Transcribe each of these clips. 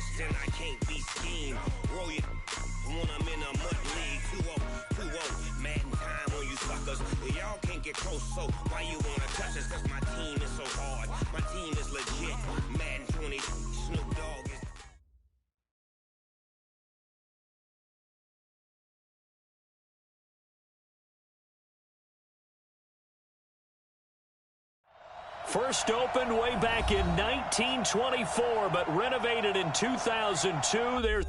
touched and I can't be schemed. Roll you when I'm in a mud league. 2-0, Madden time on you suckers. Y'all can't get close, so why you wanna touch us? Cause my team is so hard. My team is legit. Madden 20, Snoop Dogg is... First opened way back in 1924, but renovated in 2002. There's...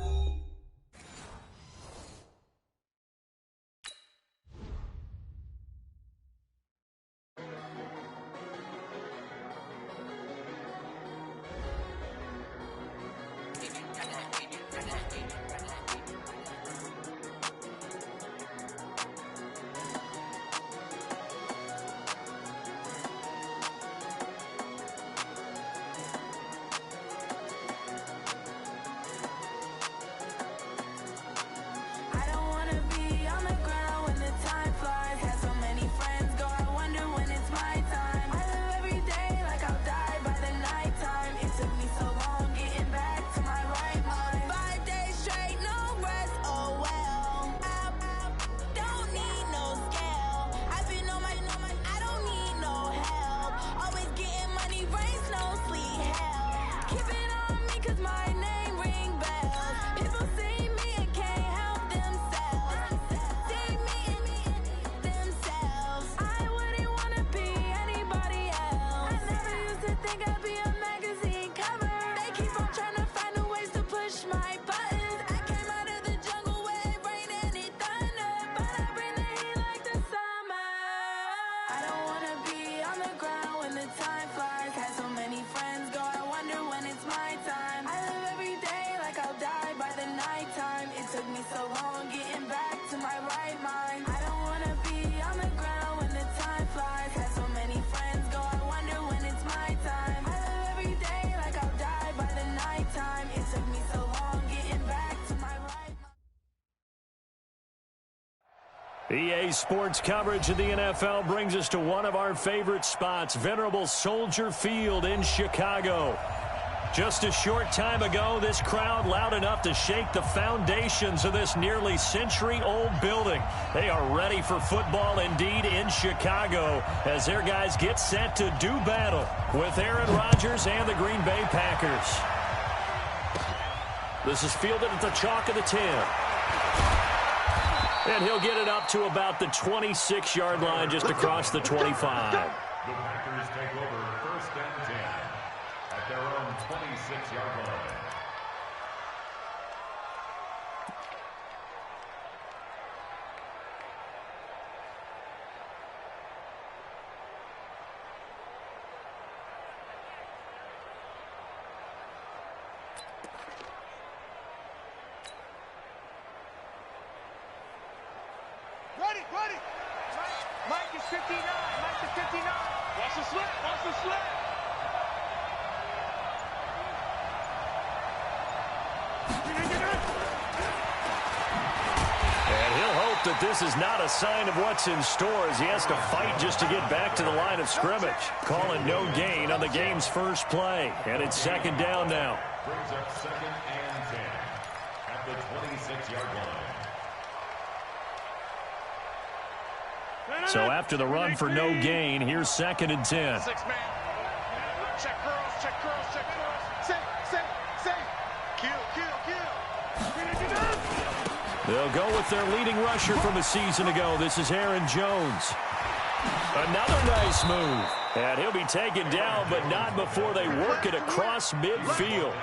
EA Sports coverage of the NFL brings us to one of our favorite spots, venerable Soldier Field in Chicago. Just a short time ago, this crowd loud enough to shake the foundations of this nearly century-old building. They are ready for football indeed in Chicago as their guys get set to do battle with Aaron Rodgers and the Green Bay Packers. This is fielded at the chalk of the 10. And he'll get it up to about the 26-yard line just across the 25. The Packers take over first and 10 at their own 26-yard line. Ready. Mike is 59. Mike is 59. Watch the slip. Watch the slip. And he'll hope that this is not a sign of what's in store as he has to fight just to get back to the line of scrimmage. Calling no gain on the game's first play. And it's second down now. Brings up second and 10 at the 26-yard line. So after the run for no gain, here's second and 10. 6 man. Check curls, check curls, check curls. Say. Kill. They'll go with their leading rusher from a season ago. This is Aaron Jones. Another nice move. And he'll be taken down, but not before they work it across midfield.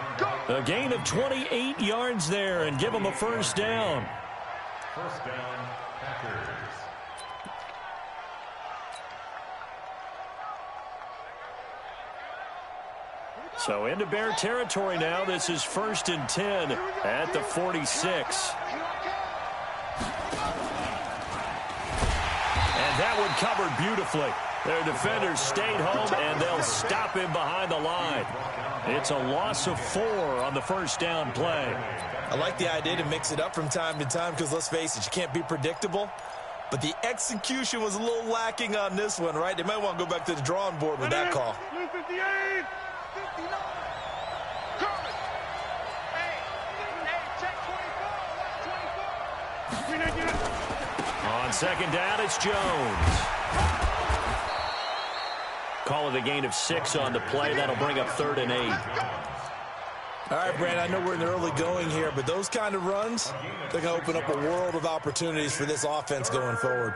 A gain of 28 yards there and give them a first down. First down, Packers. So into Bear territory now. This is first and 10 at the 46. And that one covered beautifully. Their defenders stayed home, and they'll stop him behind the line. It's a loss of 4 on the first down play. I like the idea to mix it up from time to time because, let's face it, you can't be predictable. But the execution was a little lacking on this one, right? They might want to go back to the drawing board with that call. 58, 59, second down, it's Jones. Call it a gain of 6 on the play. That'll bring up 3rd and 8. All right, Brandon, I know we're in the early going here, but those kind of runs, they're going to open up a world of opportunities for this offense going forward.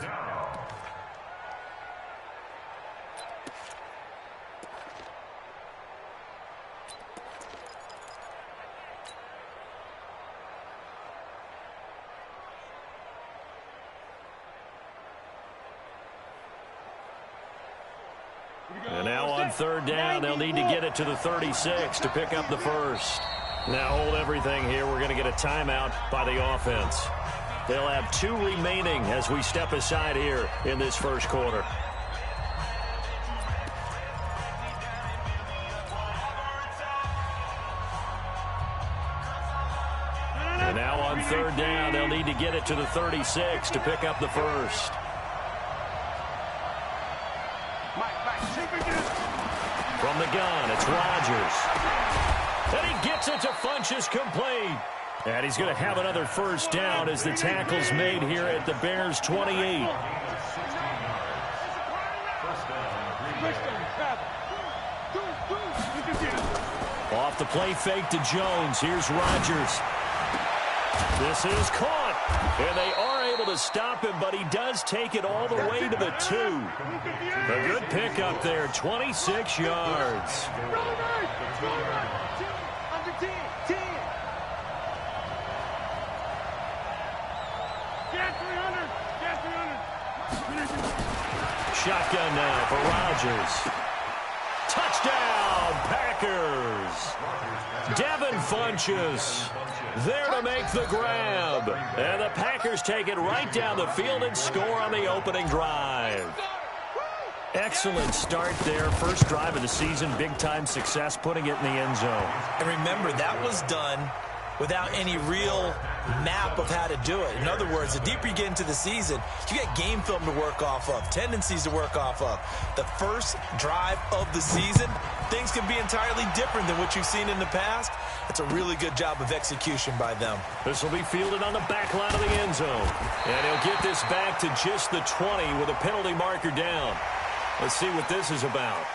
And now on 3rd down, they'll need to get it to the 36 to pick up the first. Now hold everything here. We're going to get a timeout by the offense. They'll have 2 remaining as we step aside here in this first quarter. And now on 3rd down, they'll need to get it to the 36 to pick up the first. From the gun, it's Rodgers. And he gets it to Funchess complete. And he's going to have another first down as the tackle's made here at the Bears' 28. Off the play fake to Jones. Here's Rodgers. This is caught. And they are able to stop him, but he does take it all the way to the 2. A good pickup there, 26 yards. Shotgun now for Rodgers. Touchdown, Packers. Devin Funchess there to make the grab. And the Packers take it right down the field and score on the opening drive. Excellent start there. First drive of the season. Big-time success putting it in the end zone. And remember, that was done without any real map of how to do it. In other words, the deeper you get into the season, you get game film to work off of, tendencies to work off of. The first drive of the season, things can be entirely different than what you've seen in the past. It's a really good job of execution by them. This will be fielded on the back line of the end zone. And he'll get this back to just the 20 with a penalty marker down. Let's see what this is about.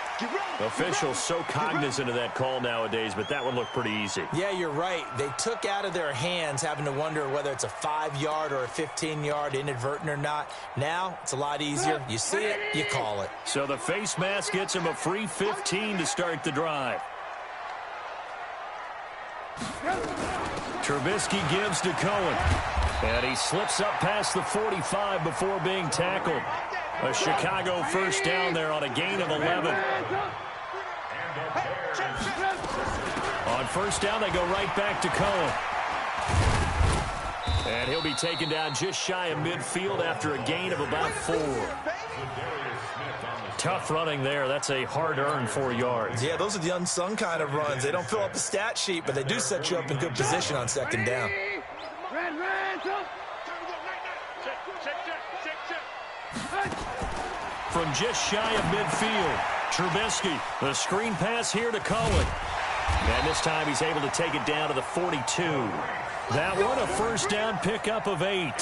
Officials so cognizant of that call nowadays, but that one looked pretty easy. Yeah, you're right. They took out of their hands having to wonder whether it's a 5-yard or a 15-yard, inadvertent or not. Now, it's a lot easier. You see it, you call it. So the face mask gets him a free 15 to start the drive. Trubisky gives to Cohen. And he slips up past the 45 before being tackled. A Chicago first down there on a gain of 11. On first down, they go right back to Cohen. And he'll be taken down just shy of midfield after a gain of about 4. Tough running there. That's a hard-earned 4 yards. Yeah, those are the unsung kind of runs. They don't fill up the stat sheet, but they do set you up in good position on second down. From just shy of midfield, Trubisky, the screen pass here to Cohen. And this time he's able to take it down to the 42. That one, a first down pickup of 8.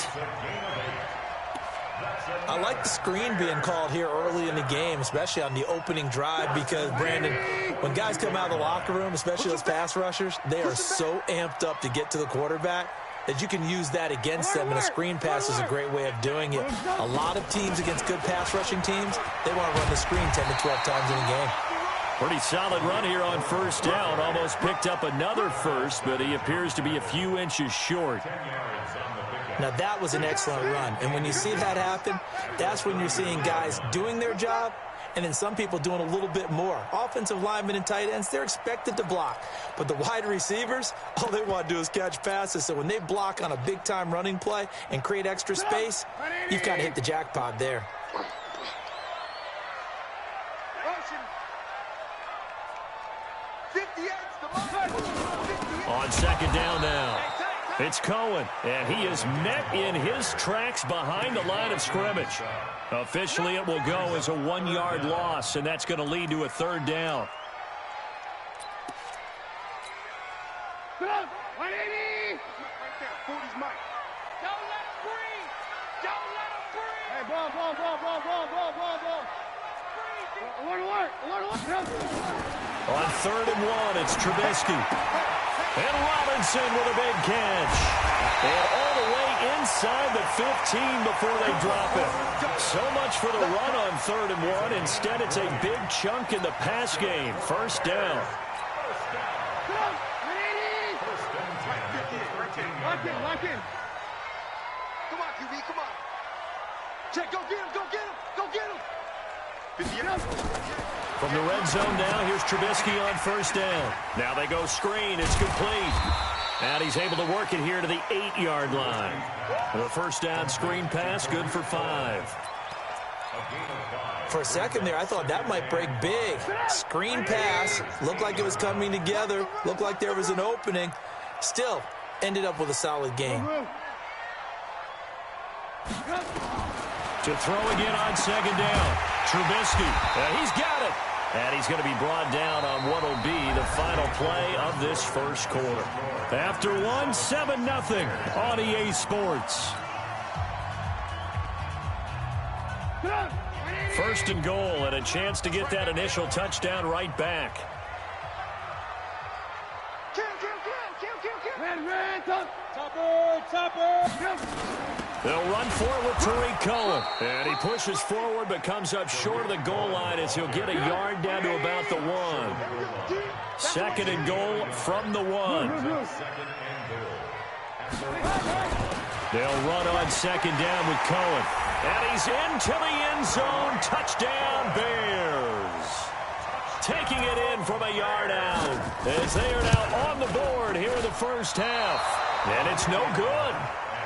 I like the screen being called here early in the game, especially on the opening drive, because, Brandon, when guys come out of the locker room, especially those pass rushers, they are so amped up to get to the quarterback that you can use that against them, and a screen pass is a great way of doing it. A lot of teams against good pass rushing teams, they want to run the screen 10 to 12 times in a game. Pretty solid run here on first down. Almost picked up another first, but he appears to be a few inches short. Now, that was an excellent run, and when you see that happen, that's when you're seeing guys doing their job, and then some people doing a little bit more. Offensive linemen and tight ends, they're expected to block. But the wide receivers, all they want to do is catch passes. So when they block on a big-time running play and create extra space, you've kind of hit the jackpot there. On second down now, it's Cohen, and he is met in his tracks behind the line of scrimmage. Officially, it will go as a 1-yard loss, and that's going to lead to a third down. Hey, ball. On 3rd and 1, it's Trubisky. And Robinson with a big catch. And all the way inside the 15 before they drop it. So much for the run on 3rd and 1. Instead, it's a big chunk in the pass game. First down. Lock in. Come on, QB, come on. Check, go get him. From the red zone now, here's Trubisky on 1st down. Now they go screen. It's complete. And he's able to work it here to the 8-yard line. The 1st down screen pass, good for 5. For a second there, I thought that might break big. Screen pass. Looked like it was coming together. Looked like there was an opening. Still, ended up with a solid game. To throw again on 2nd down. Trubisky. He's got it. And he's going to be brought down on what will be the final play of this first quarter. After 1, 7-0 on EA Sports. 1st and goal and a chance to get that initial touchdown right back. They'll run forward to Tariq Cohen. And he pushes forward but comes up short of the goal line as he'll get a yard down to about the 1. 2nd and goal from the 1. They'll run on 2nd down with Cohen. And he's into the end zone. Touchdown, Bears. Taking it in from a yard out as they are now on the board here in the first half. And it's no good.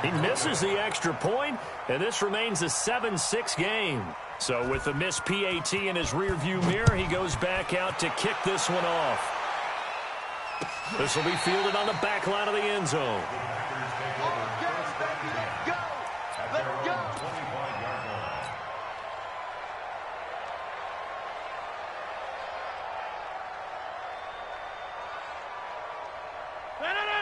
He misses the extra point, and this remains a 7-6 game. So with the missed PAT in his rearview mirror, he goes back out to kick this one off. This will be fielded on the back line of the end zone. Let's go.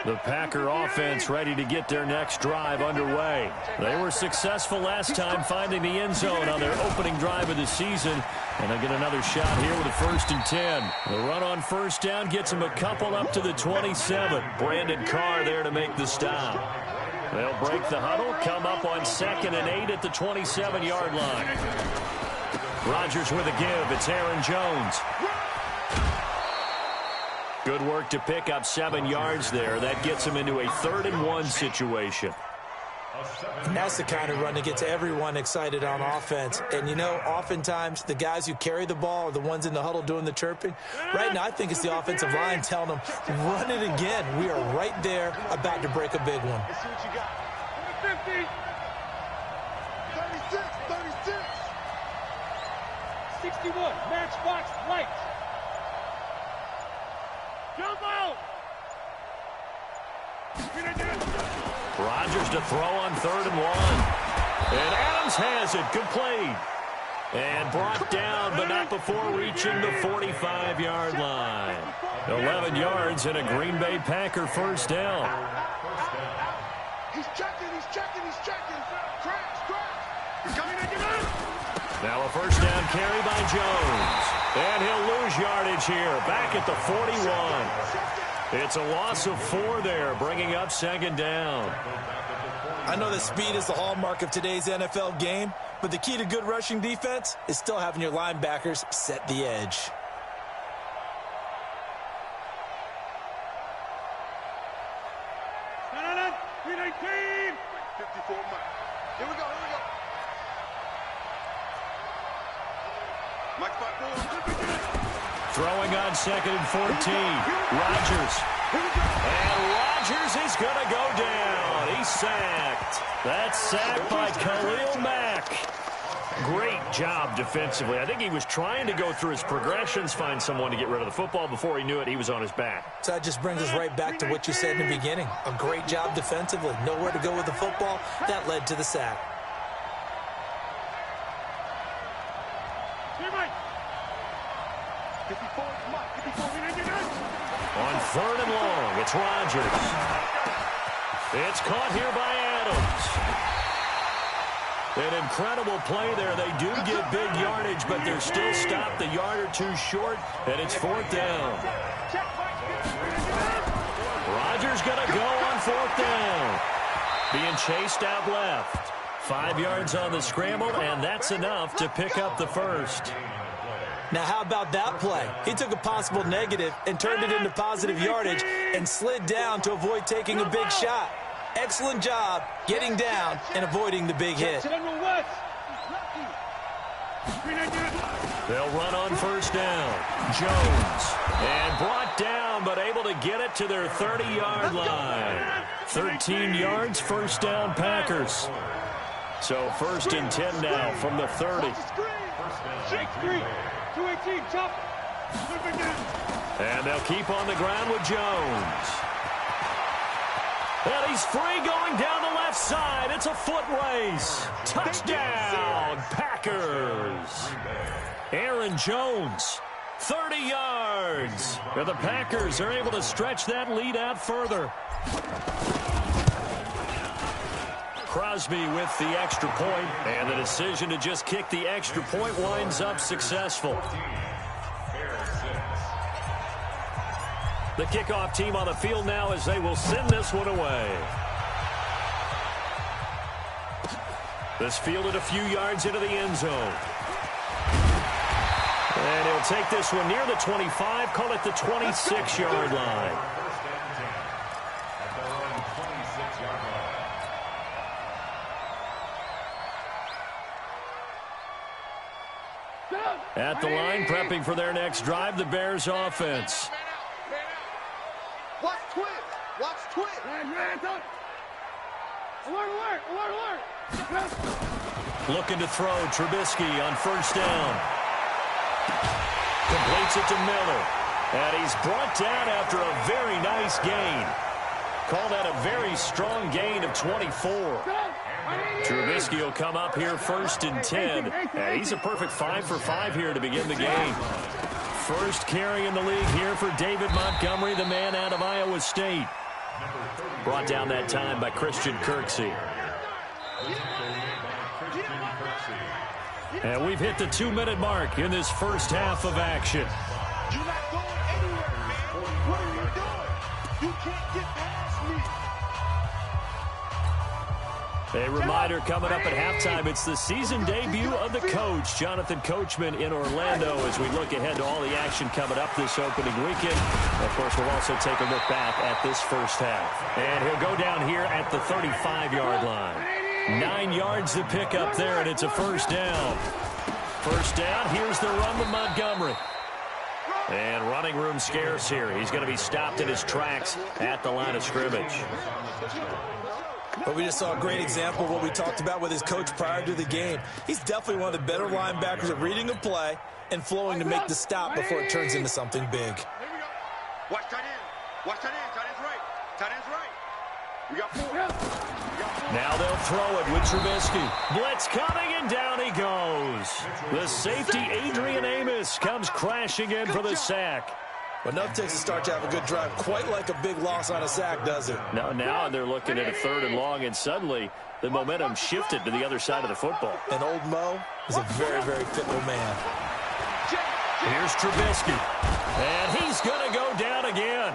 The Packer offense ready to get their next drive underway. They were successful last time finding the end zone on their opening drive of the season. And they get another shot here with a 1st and 10. The run on 1st down gets them a couple up to the 27. Brandon Carr there to make the stop. They'll break the huddle, come up on 2nd and 8 at the 27-yard line. Rodgers with a give. It's Aaron Jones. Good work to pick up 7 yards there. That gets him into a 3rd and 1 situation. And that's the kind of run that gets everyone excited on offense. And, you know, oftentimes the guys who carry the ball are the ones in the huddle doing the chirping. Right now, I think it's the offensive line telling them, run it again. We are right there about to break a big one. Let's see what you got. 50. 36. 61. Matchbox light. Jump out. Rodgers to throw on 3rd and 1. And Adams has it, complete. And brought down, but not before reaching the 45-yard line. 11 yards and a Green Bay Packer 1st down. He's checking. Crash. He's coming to get out. Now a 1st down carry by Jones. And he'll lose yardage here, back at the 41. It's a loss of 4 there, bringing up 2nd down. I know that speed is the hallmark of today's NFL game, but the key to good rushing defense is still having your linebackers set the edge. No. 319. 54 miles. Here we go. Mike 5-4. Throwing on 2nd and 14. Rodgers. And Rodgers is going to go down. He's sacked. That's sacked by Khalil Mack. Great job defensively. I think he was trying to go through his progressions, find someone to get rid of the football. Before he knew it, he was on his back. So that just brings us right back to what you said in the beginning. A great job defensively. Nowhere to go with the football. That led to the sack. On 3rd and long, it's Rodgers. It's caught here by Adams. An incredible play there. They do get big yardage, but they're still stopped a yard or two short, and it's 4th down. Rodgers going to go on 4th down. Being chased out left. 5 yards on the scramble, and that's enough to pick up the first. Now, how about that play? He took a possible negative and turned it into positive yardage and slid down to avoid taking a big shot. Excellent job getting down and avoiding the big hit. They'll run on 1st down. Jones. And brought down, but able to get it to their 30-yard line. 13 yards, 1st down Packers. So 1st and 10 now from the 30. And they'll keep on the ground with Jones. And he's free going down the left side. It's a foot race. Touchdown, Packers. Aaron Jones, 30 yards. And the Packers are able to stretch that lead out further. Crosby with the extra point, and the decision to just kick the extra point winds up successful. The kickoff team on the field now as they will send this one away. This fielded a few yards into the end zone. And he'll take this one near the 25, call it the 26-yard line. At the line, prepping for their next drive, the Bears offense. Watch twist. Watch twist. Alert, alert, alert. Looking to throw, Trubisky on 1st down. Completes it to Miller. And he's brought down after a very nice gain. Call that a very strong gain of 24. Trubisky will come up here 1st and 10. And he's a perfect 5 for 5 here to begin the game. First carry in the league here for David Montgomery, the man out of Iowa State. Brought down that time by Christian Kirksey. And we've hit the 2-minute mark in this first half of action. You're not going anywhere, man. What are you doing? You can't get past me. A reminder coming up at halftime, it's the season debut of the coach, Jonathan Coachman in Orlando, as we look ahead to all the action coming up this opening weekend. Of course, we'll also take a look back at this first half. And he'll go down here at the 35-yard line. 9 yards to pick up there, and it's a 1st down. 1st down, here's the run with Montgomery. And running room scarce here. He's going to be stopped in his tracks at the line of scrimmage. But we just saw a great example of what we talked about with his coach prior to the game. He's definitely one of the better linebackers at reading a play and flowing to make the stop before it turns into something big. Here we go. Watch tight end. Watch tight end. Tight end's right. Tight end's right. We got 4. Now they'll throw it with Trubisky. Blitz coming, and down he goes. The safety, Adrian Amos, comes crashing in for the sack. But enough takes a start to have a good drive, quite like a big loss on a sack, does it? No, now they're looking at a 3rd and long, and suddenly the momentum shifted to the other side of the football. And old Mo is a very, very fickle man. Here's Trubisky, and he's going to go down again.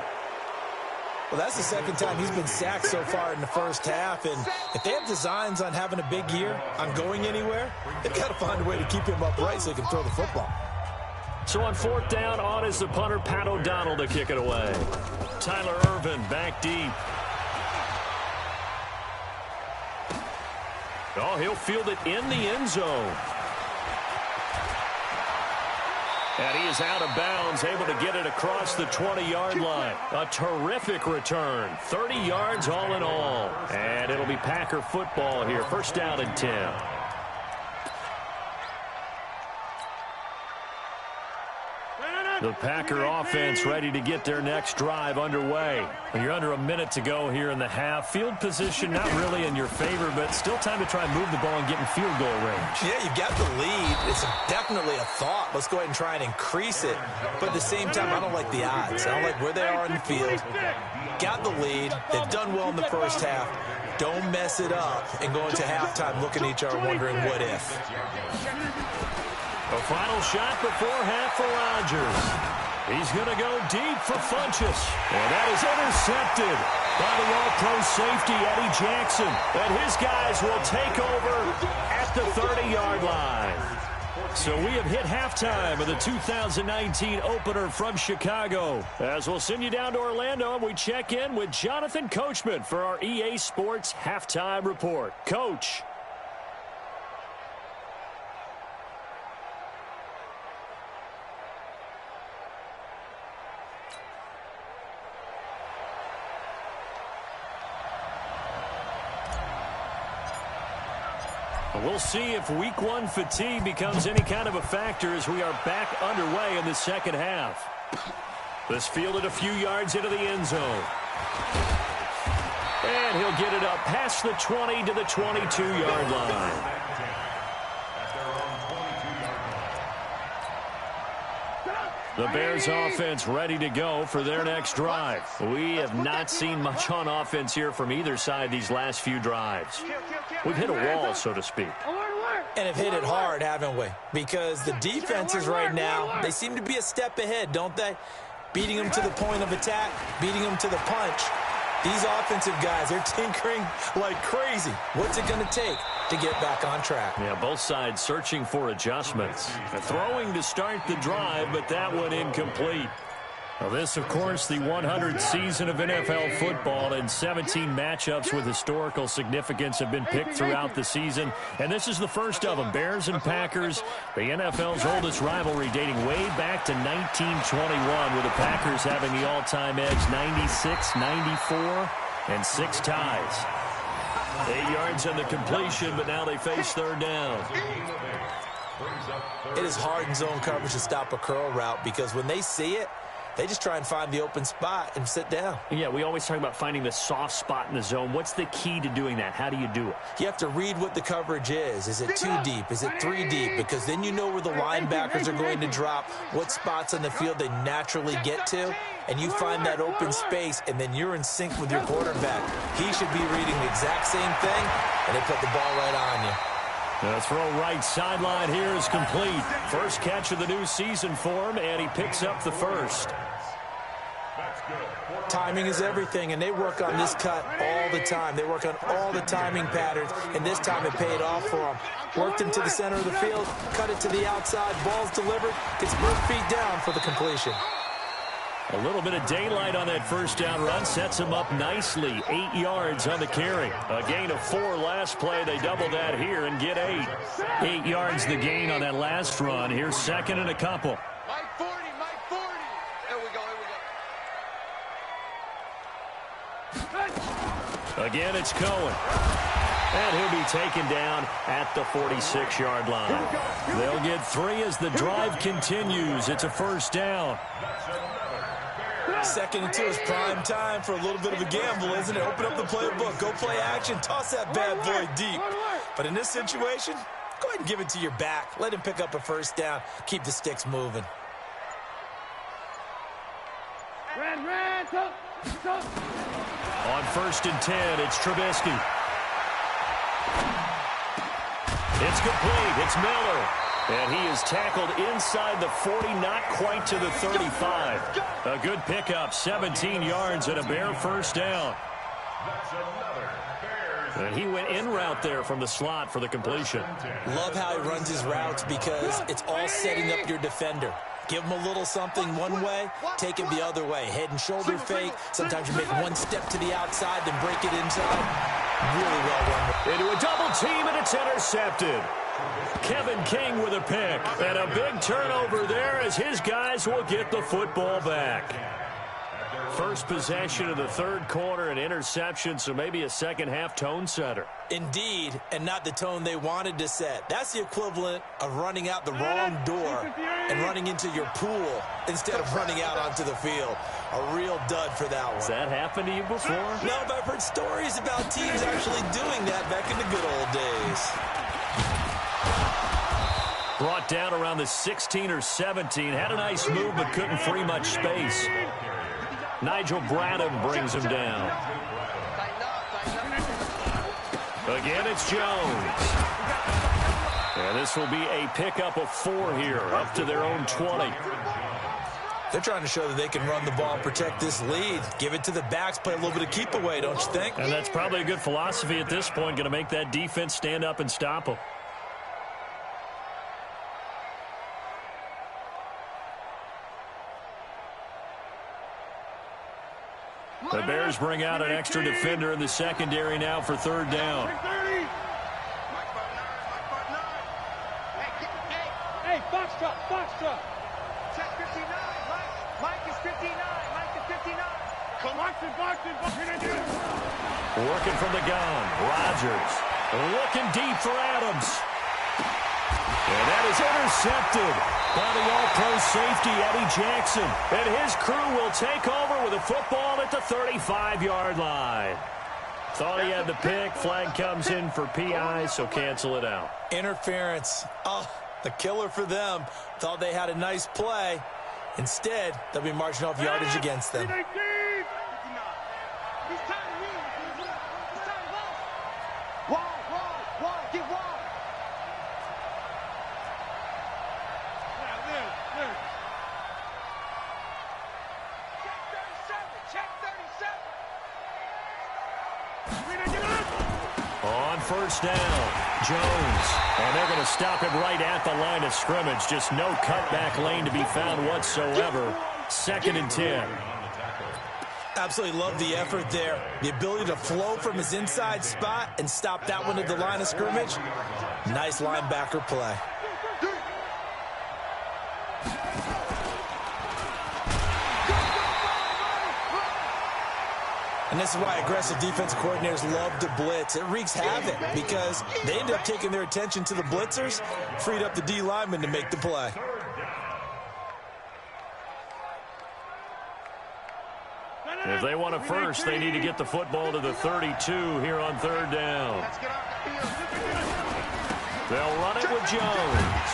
Well, that's the second time he's been sacked so far in the first half, and if they have designs on having a big year, on going anywhere, they've got to find a way to keep him upright so he can throw the football. So on 4th down, on is the punter, Pat O'Donnell, to kick it away. Tyler Ervin back deep. Oh, he'll field it in the end zone. And he is out of bounds, able to get it across the 20-yard line. A terrific return. 30 yards all in all. And it'll be Packer football here. 1st down and 10. The Packer offense ready to get their next drive underway. You're under a minute to go here in the half. Field position not really in your favor, but still time to try and move the ball and get in field goal range. Yeah, you've got the lead. It's definitely a thought. Let's go ahead and try and increase it. But at the same time, I don't like the odds. I don't like where they are in the field. Got the lead. They've done well in the first half. Don't mess it up and go into halftime looking at each other wondering what if. A final shot before half for Rodgers. He's going to go deep for Funchess. And that is intercepted by the all-pro safety, Eddie Jackson. And his guys will take over at the 30-yard line. So we have hit halftime of the 2019 opener from Chicago. As we'll send you down to Orlando, and we check in with Jonathan Coachman for our EA Sports Halftime Report. Coach. We'll see if week one fatigue becomes any kind of a factor as we are back underway in the second half. This fielded a few yards into the end zone. And he'll get it up past the 20 to the 22-yard line. The Bears offense ready to go for their next drive. We have not seen much on offense here from either side these last few drives. We've hit a wall, so to speak. And have hit it hard, haven't we? Because the defenses right now, they seem to be a step ahead, don't they? Beating them to the point of attack, beating them to the punch. These offensive guys, they're tinkering like crazy. What's it going to take to get back on track? Yeah, both sides searching for adjustments. Throwing to start the drive, but that one incomplete. Well, this, of course, the 100th season of NFL football, and 17 matchups with historical significance have been picked throughout the season. And this is the first of them, Bears and Packers, the NFL's oldest rivalry dating way back to 1921, with the Packers having the all-time edge 96, 94, and 6 ties. 8 yards on the completion, but now they face third down. It is hard in zone coverage to stop a curl route because when they see it, they just try and find the open spot and sit down. Yeah, we always talk about finding the soft spot in the zone. What's the key to doing that? How do you do it? You have to read what the coverage is. Is it 2 deep? Is it 3 deep? Because then you know where the linebackers are going to drop, what spots on the field they naturally get to, and you find that open space, and then you're in sync with your quarterback. He should be reading the exact same thing, and they put the ball right on you. The throw right sideline here is complete. First catch of the new season for him, and he picks up the first. Timing is everything, and they work on this cut all the time. They work on all the timing patterns, and this time it paid off for them. Worked him to the center of the field, cut it to the outside, ball's delivered, gets both feet down for the completion. A little bit of daylight on that first down run sets him up nicely. 8 yards on the carry. A gain of 4 last play. They double that here and get 8. 8 yards the gain on that last run. Here's second and a couple. Mike 40, Mike 40. There we go, Again, it's Cohen. And he'll be taken down at the 46-yard line. They'll get 3 as the drive continues. It's a first down. Second and 2 is prime time for a little bit of a gamble, isn't it? Open up the playbook, go play action, toss that bad boy deep. But in this situation, go ahead and give it to your back. Let him pick up a first down. Keep the sticks moving. On first and 10, it's Trubisky. It's complete. It's Miller. And he is tackled inside the 40, not quite to the 35. A good pickup, 17 yards and a Bear first down. And he went in route there from the slot for the completion. Love how he runs his routes because it's all setting up your defender. Give him a little something one way, take it the other way. Head and shoulder fake. Sometimes you make one step to the outside, then break it inside. Really well run. Into a double team, and it's intercepted. Kevin King with a pick. And a big turnover there as his guys will get the football back. First possession of the third quarter, an interception, so maybe a second-half tone setter. Indeed, and not the tone they wanted to set. That's the equivalent of running out the wrong door and running into your pool instead of running out onto the field. A real dud for that one. Has that happened to you before? No, but I've heard stories about teams actually doing that back in the good old days. Brought down around the 16 or 17. Had a nice move, but couldn't free much space. Nigel Bradham brings him down. Again, it's Jones. And this will be a pickup of 4 here, up to their own 20. They're trying to show that they can run the ball and protect this lead. Give it to the backs, play a little bit of keep away, don't you think? And that's probably a good philosophy at this point, going to make that defense stand up and stop them. The Bears bring out an extra defender in the secondary now for 3rd down. Hey, box truck. Check 59. Mike is 59. Mike is 59. Boxing. Working from the gun. Rodgers looking deep for Adams. And that is intercepted by the all-pro safety, Eddie Jackson. And his crew will take over with a football at the 35-yard line. Thought he had the pick. Flag comes in for PI, so cancel it out. Interference. Oh, a killer for them. Thought they had a nice play. Instead, they'll be marching off yardage against them. Get wall. Check 37. On 1st down, Jones. And they're going to stop him right at the line of scrimmage. Just no cutback lane to be found whatsoever. 2nd and 10. Absolutely love the effort there. The ability to flow from his inside spot and stop that one at the line of scrimmage. Nice linebacker play. And this is why aggressive defensive coordinators love to blitz. It wreaks havoc because they end up taking their attention to the blitzers, freed up the D lineman to make the play. If they want a first, they need to get the football to the 32 here on 3rd down. They'll run it with Jones.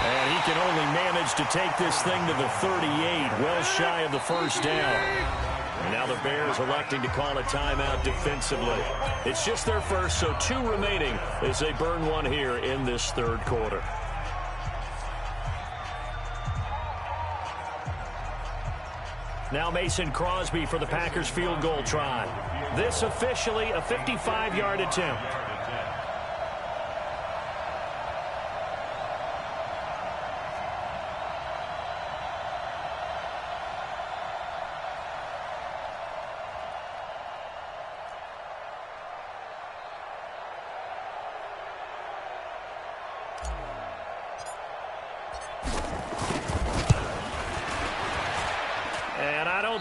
And he can only manage to take this thing to the 38, well shy of the 1st down. And now the Bears electing to call a timeout defensively. It's just their first, so 2 remaining as they burn one here in this 3rd quarter. Now Mason Crosby for the Packers field goal try. This officially a 55-yard attempt.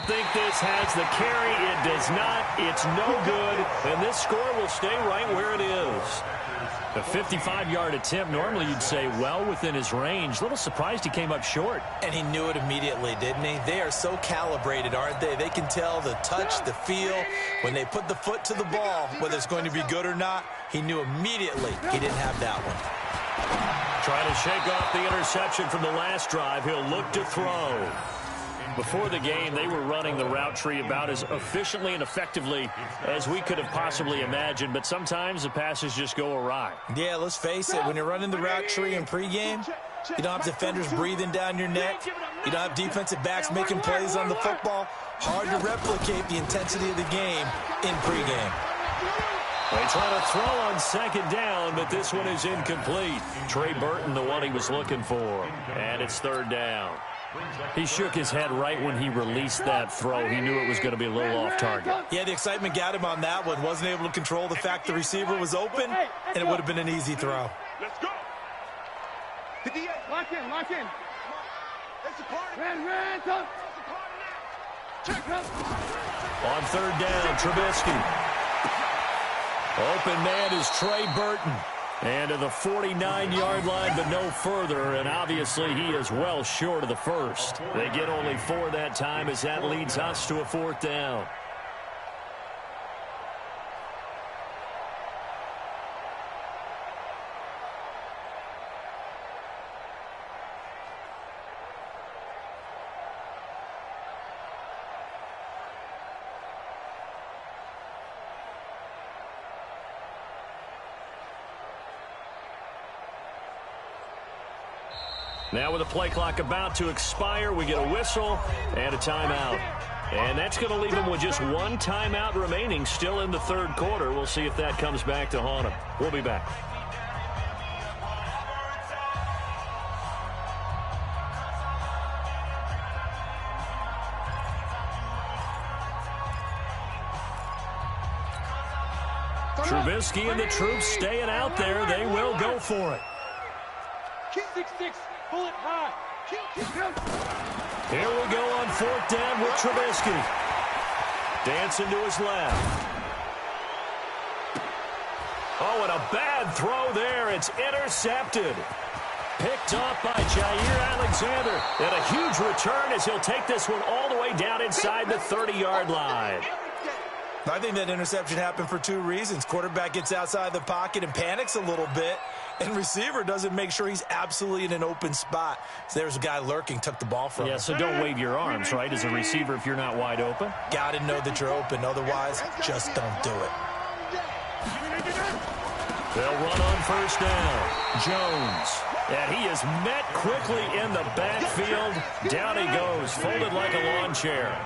Think this has the carry. It does not. It's no good. And this score will stay right where it is. A 55-yard attempt. Normally you'd say well within his range. Little surprised he came up short. And he knew it immediately, didn't he? They are so calibrated, aren't they? They can tell the touch, the feel. When they put the foot to the ball, whether it's going to be good or not, he knew immediately he didn't have that one. Trying to shake off the interception from the last drive. He'll look to throw. Before the game, they were running the route tree about as efficiently and effectively as we could have possibly imagined, but sometimes the passes just go awry. Yeah, let's face it, when you're running the route tree in pregame, you don't have defenders breathing down your neck. You don't have defensive backs making plays on the football. Hard to replicate the intensity of the game in pregame. They try to throw on 2nd down, but this one is incomplete. Trey Burton, the one he was looking for, and it's 3rd down. He shook his head right when he released that throw. He knew it was going to be a little off target. Yeah, the excitement got him on that one. Wasn't able to control the fact the receiver was open, and it would have been an easy throw. Let's go. Lock in. It's a party. Ran, come. Check up. On 3rd down, Trubisky. Open man is Trey Burton. And to the 49-yard line, but no further. And obviously, he is well short of the first. They get only 4 that time as that leads us to a 4th down. Now with the play clock about to expire, we get a whistle and a timeout. And that's going to leave them with just one timeout remaining still in the third quarter. We'll see if that comes back to haunt them. We'll be back. Trubisky and the troops staying out there. They will go for it. 6-6, pull it high. Here we go on fourth down with Trubisky. Dancing to his left. Oh, and a bad throw there. It's intercepted. Picked off by Jair Alexander. And a huge return as he'll take this one all the way down inside the 30-yard line. I think that interception happened for two reasons. Quarterback gets outside the pocket and panics a little bit, and receiver doesn't make sure he's absolutely in an open spot. So there's a guy lurking, took the ball from him. Yeah, so don't wave your arms, right, as a receiver if you're not wide open. Got to know that you're open. Otherwise, just don't do it. They'll run on first down. Jones. And he is met quickly in the backfield. Down he goes, folded like a lawn chair.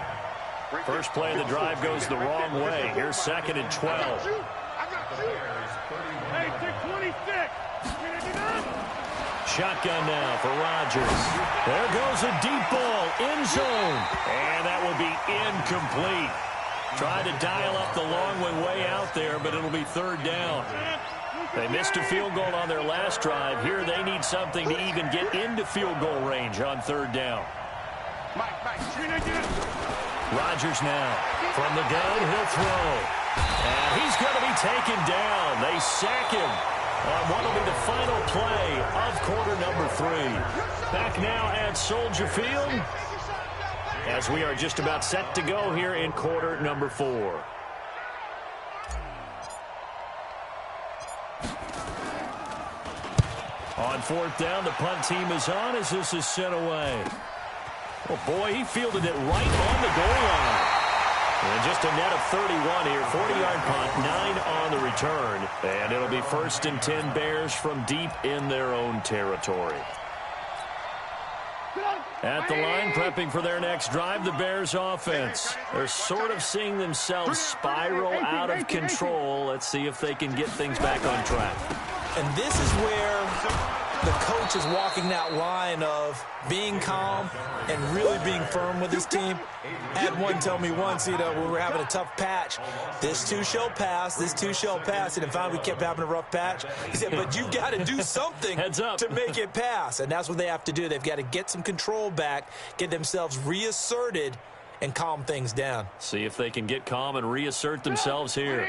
First play of the drive goes the wrong way. Here's 2nd and 12. Hey, 26. Shotgun now for Rodgers. There goes a deep ball, end zone. And that will be incomplete. Tried to dial up the long one way out there, but it'll be third down. They missed a field goal on their last drive. Here they need something to even get into field goal range on third down. Rodgers now from the gun, he'll throw. And he's going to be taken down. They sack him on what will be the final play of quarter number 3. Back now at Soldier Field as we are just about set to go here in quarter number 4. On fourth down, the punt team is on as this is sent away. Oh, boy, he fielded it right on the goal line. And just a net of 31 here. 40-yard punt, 9 on the return. And it'll be 1st and 10 Bears from deep in their own territory. At the line, prepping for their next drive, the Bears offense. They're sort of seeing themselves spiral out of control. Let's see if they can get things back on track. And this is where the coach is walking that line of being calm and really being firm with his team. I had one tell me once, we were having a tough patch. This too shall pass, this too shall pass. And finally we kept having a rough patch. He said, but you've got to do something to make it pass. And that's what they have to do. They've got to get some control back, get themselves reasserted, and calm things down. See if they can get calm and reassert themselves here.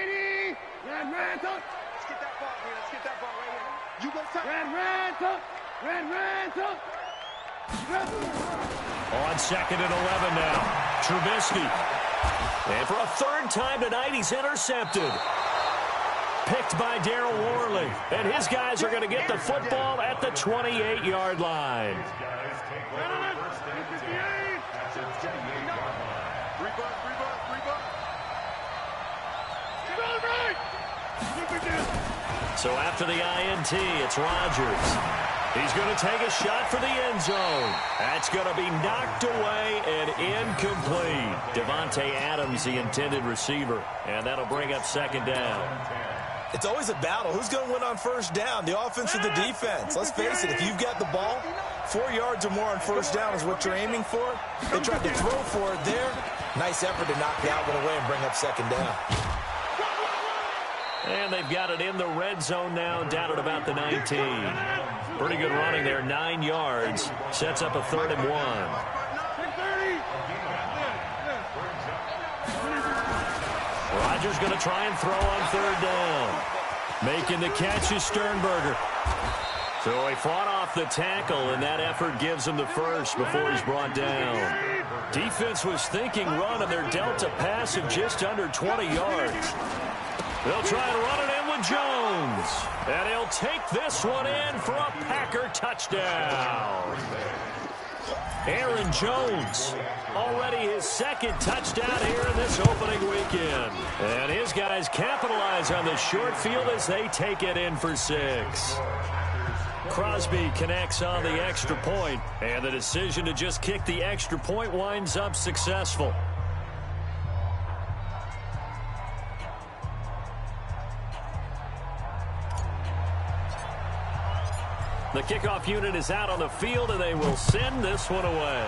On 2nd and 11 now. Trubisky. And for a third time tonight, he's intercepted. Picked by Darryl Worley. And his guys are going to get the football at the 28-yard line. So after the INT, it's Rodgers. He's going to take a shot for the end zone. That's going to be knocked away and incomplete. Devontae Adams, the intended receiver. And that'll bring up 2nd down. It's always a battle. Who's going to win on first down, the offense or the defense? Let's face it, if you've got the ball, 4 yards or more on first down is what you're aiming for. They tried to throw for it there. Nice effort to knock that one away and bring up 2nd down. And they've got it in the red zone now, down at about the 19. Pretty good running there, 9 yards. Sets up a 3rd and 1. Rodgers going to try and throw on 3rd down. Making the catch is Sternberger. So he fought off the tackle, and that effort gives him the first before he's brought down. Defense was thinking run, and they're dealt a pass of just under 20 yards. They'll try and run it in with Jones. And he'll take this one in for a Packer touchdown. Aaron Jones, already his 2nd touchdown here in this opening weekend. And his guys capitalize on the short field as they take it in for 6. Crosby connects on the extra point, and the decision to just kick the extra point winds up successful. The kickoff unit is out on the field, and they will send this one away.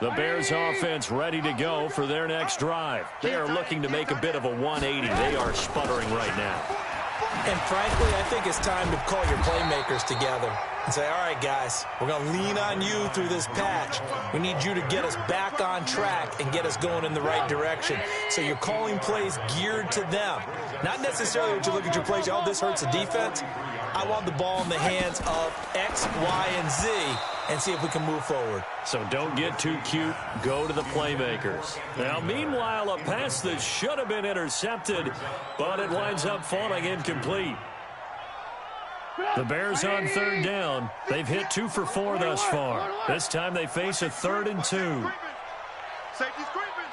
The Bears offense ready to go for their next drive. They are looking to make a bit of a 180. They are sputtering right now. And frankly, I think it's time to call your playmakers together and say, all right, guys, we're going to lean on you through this patch. We need you to get us back on track and get us going in the right direction. So you're calling plays geared to them. Not necessarily when you look at your plays, oh, this hurts the defense. I want the ball in the hands of X, Y, and Z and see if we can move forward. So don't get too cute. Go to the playmakers. Now, meanwhile, a pass that should have been intercepted, but it winds up falling incomplete. The Bears on third down. They've hit 2 for 4 thus far. This time they face a 3rd and 2. Safety scraping.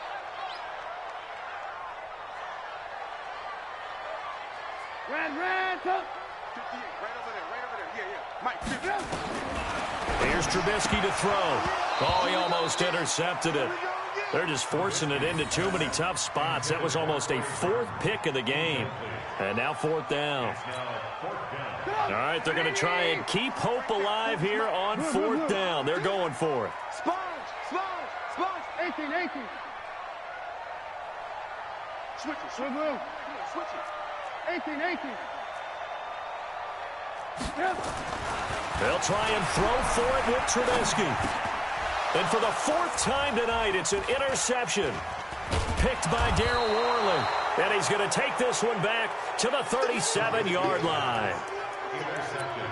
Red, up. 58, right over there. Yeah. Mike, 50. Here's Trubisky to throw. Oh, he almost intercepted it. They're just forcing it into too many tough spots. That was almost a 4th pick of the game. And now 4th down. All right, they're going to try and keep hope alive here on 4th down. They're going for it. Sponge. 18. Switch it. 18. They'll try and throw for it with Trubisky. And for the 4th time tonight, it's an interception. Picked by Darryl Worley. And he's going to take this one back to the 37-yard line.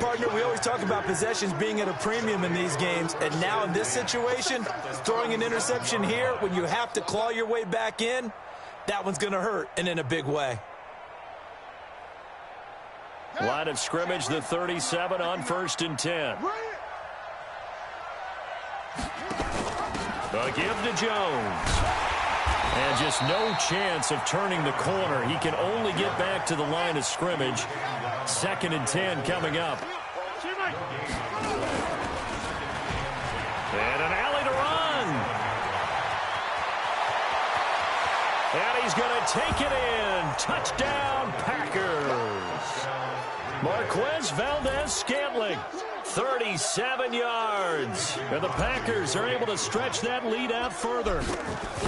Partner, we always talk about possessions being at a premium in these games. And now in this situation, throwing an interception here when you have to claw your way back in, that one's going to hurt, and in a big way. Line of scrimmage, the 37 on 1st and 10. The give to Jones. And just no chance of turning the corner. He can only get back to the line of scrimmage. 2nd and 10 coming up. And an alley to run. And he's going to take it in. Touchdown, Packers. Marquez Valdez-Scantling, 37 yards. And the Packers are able to stretch that lead out further.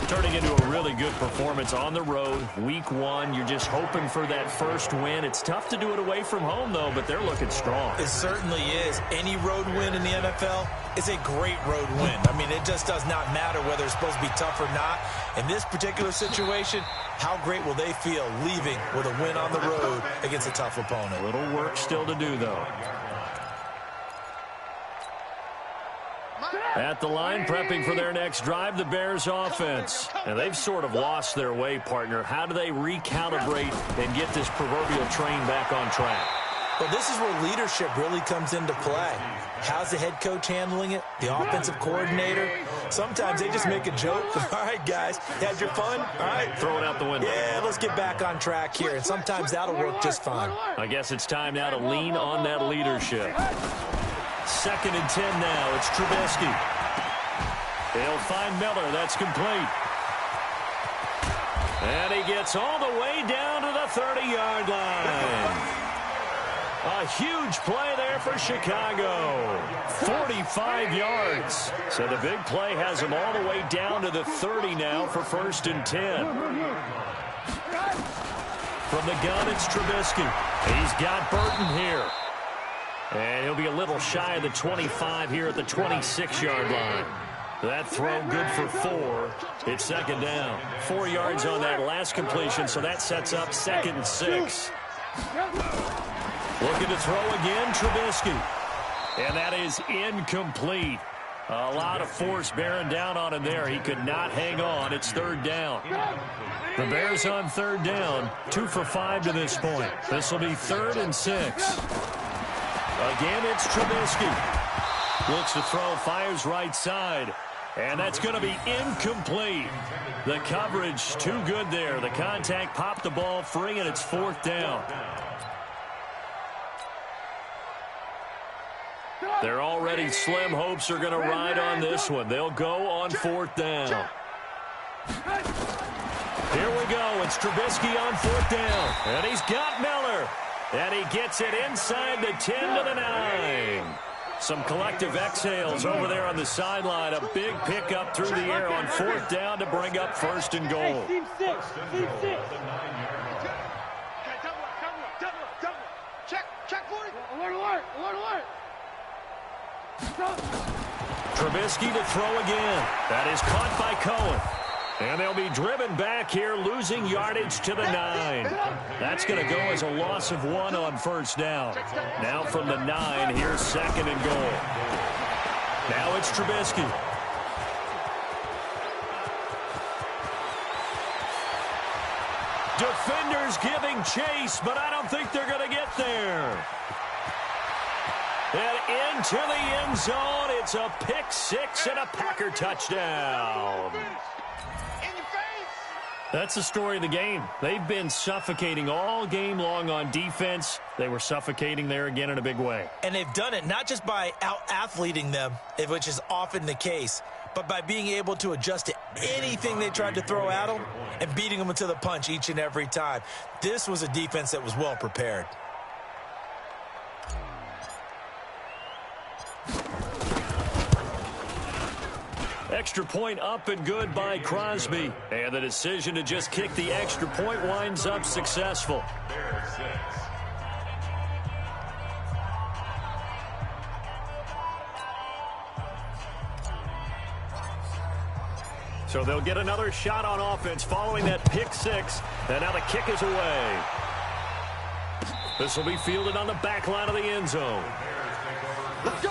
Turning into a really good performance on the road. Week 1, you're just hoping for that first win. It's tough to do it away from home, though, but they're looking strong. It certainly is. Any road win in the NFL is a great road win. I mean, it just does not matter whether it's supposed to be tough or not. In this particular situation, how great will they feel leaving with a win on the road against a tough opponent? A little work still to do, though. At the line, prepping for their next drive, the Bears offense. And they've sort of lost their way, partner. How do they recalibrate and get this proverbial train back on track? Well, this is where leadership really comes into play. How's the head coach handling it? The offensive coordinator? Sometimes they just make a joke. All right, guys, had your fun? All right. Throw it out the window. Yeah, let's get back on track here. And sometimes that'll work just fine. I guess it's time now to lean on that leadership. 2nd and 10 now. It's Trubisky. They'll find Miller. That's complete. And he gets all the way down to the 30-yard line. A huge play there for Chicago. 45 yards. So the big play has him all the way down to the 30 now for 1st and 10. From the gun, it's Trubisky. He's got Burton here. And he'll be a little shy of the 25 here at the 26-yard line. That throw good for 4. It's 2nd down. 4 yards on that last completion, so that sets up 2nd and 6. Looking to throw again, Trubisky. And that is incomplete. A lot of force bearing down on him there. He could not hang on. It's third down. The Bears on third down, 2 for 5 to this point. This will be 3rd and 6. Again, it's Trubisky. Looks to throw, fires right side. And that's going to be incomplete. The coverage too good there. The contact popped the ball free, and it's 4th down. Their already slim hopes are going to ride on this one. They'll go on 4th down. Here we go. It's Trubisky on 4th down. And he's got Miller. And he gets it inside the 10 to the 9. Some collective exhales over there on the sideline. A big pickup through the air on 4th down to bring up 1st and goal. Team 6. Team 6. Check 40. Alert. Trubisky to throw again. That is caught by Cohen. And they'll be driven back here, losing yardage to the 9. That's going to go as a loss of 1 on 1st down. Now from the 9, here's 2nd and goal. Now it's Trubisky. Defenders giving chase, but I don't think they're going to get there. And into the end zone, it's a pick 6 and a Packer touchdown. That's the story of the game. They've been suffocating all game long on defense. They were suffocating there again in a big way. And they've done it not just by out-athleting them, which is often the case, but by being able to adjust to anything they tried to throw at them and beating them to the punch each and every time. This was a defense that was well prepared. Extra point up and good by Crosby. And the decision to just kick the extra point winds up successful. So they'll get another shot on offense following that pick 6. And now the kick is away. This will be fielded on the back line of the end zone. Let's go.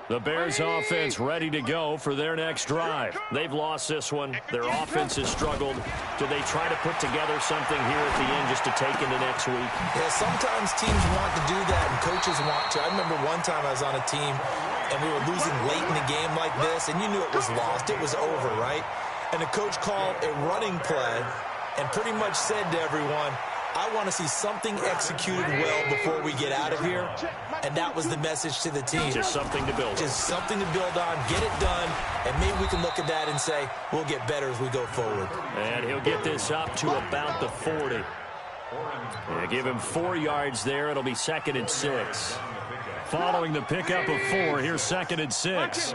The Bears offense ready to go for their next drive. They've lost this one. Their offense has struggled. Do they try to put together something here at the end just to take into next week? Yeah, sometimes teams want to do that and coaches want to. I remember one time I was on a team and we were losing late in the game like this, and you knew it was lost. It was over, right? And the coach called a running play and pretty much said to everyone, I want to see something executed well before we get out of here. And that was the message to the team. Just something to build on. Just something to build on, get it done, and maybe we can look at that and say, we'll get better as we go forward. And he'll get this up to about the 40. Yeah, give him 4 yards there. It'll be 2nd and 6. Following the pickup of 4, here's 2nd and 6.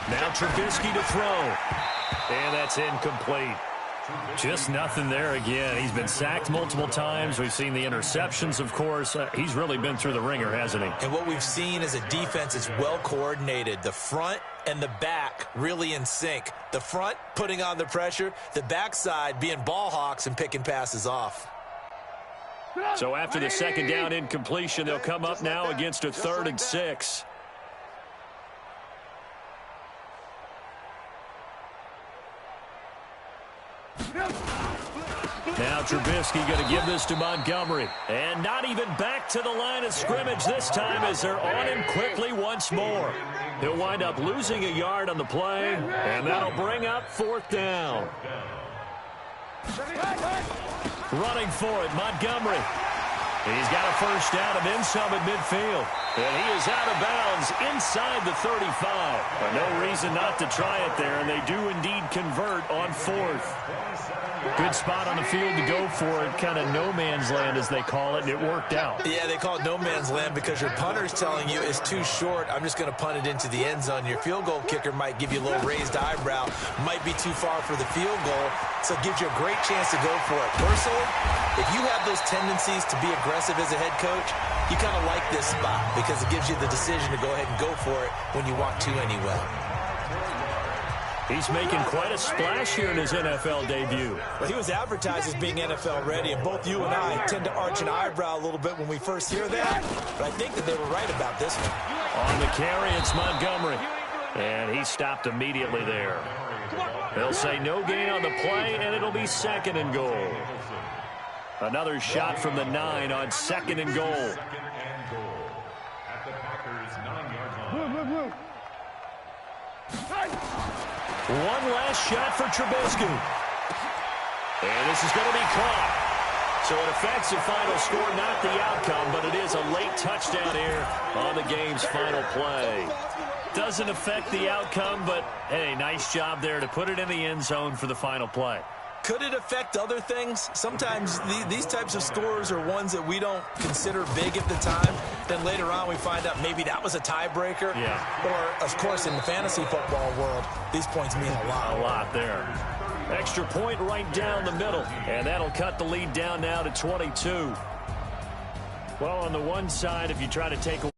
Now Trubisky to throw. And that's incomplete. Just nothing there again. He's been sacked multiple times. We've seen the interceptions, of course. He's really been through the ringer, hasn't he? And what we've seen is a defense that's well coordinated. The front and the back really in sync. The front putting on the pressure, the backside being ball hawks and picking passes off. So after the 2nd down incompletion, they'll come up now against a 3rd and 6. Now Trubisky going to give this to Montgomery. And not even back to the line of scrimmage this time as they're on him quickly once more. He'll wind up losing a yard on the play, and that'll bring up 4th down. Running for it, Montgomery. He's got a first down and then some at midfield. And he is out of bounds inside the 35. But no reason not to try it there, and they do indeed convert on fourth. Good spot on the field to go for it, kind of no man's land as they call it, and it worked out. Yeah, they call it no man's land because your punter's telling you it's too short. I'm just going to punt it into the end zone. Your field goal kicker might give you a little raised eyebrow, might be too far for the field goal, so it gives you a great chance to go for it. Personally, if you have those tendencies to be aggressive as a head coach, you kind of like this spot because it gives you the decision to go ahead and go for it when you want to anyway. He's making quite a splash here in his NFL debut. Well, he was advertised as being NFL ready, and both you and I tend to arch an eyebrow a little bit when we first hear that, but I think that they were right about this one. On the carry, it's Montgomery, and he stopped immediately there. They'll say no gain on the play, and it'll be second and goal. Another shot from the 9 on second and goal. At the Packers' 9-yard line. One last shot for Trubisky. And this is going to be caught. So it affects the final score, not the outcome, but it is a late touchdown here on the game's final play. Doesn't affect the outcome, but, hey, nice job there to put it in the end zone for the final play. Could it affect other things? Sometimes these types of scores are ones that we don't consider big at the time. Then later on we find out maybe that was a tiebreaker. Yeah. Or, of course, in the fantasy football world, these points mean a lot. A lot there. Extra point right down the middle. And that'll cut the lead down now to 22. Well, on the one side, if you try to take a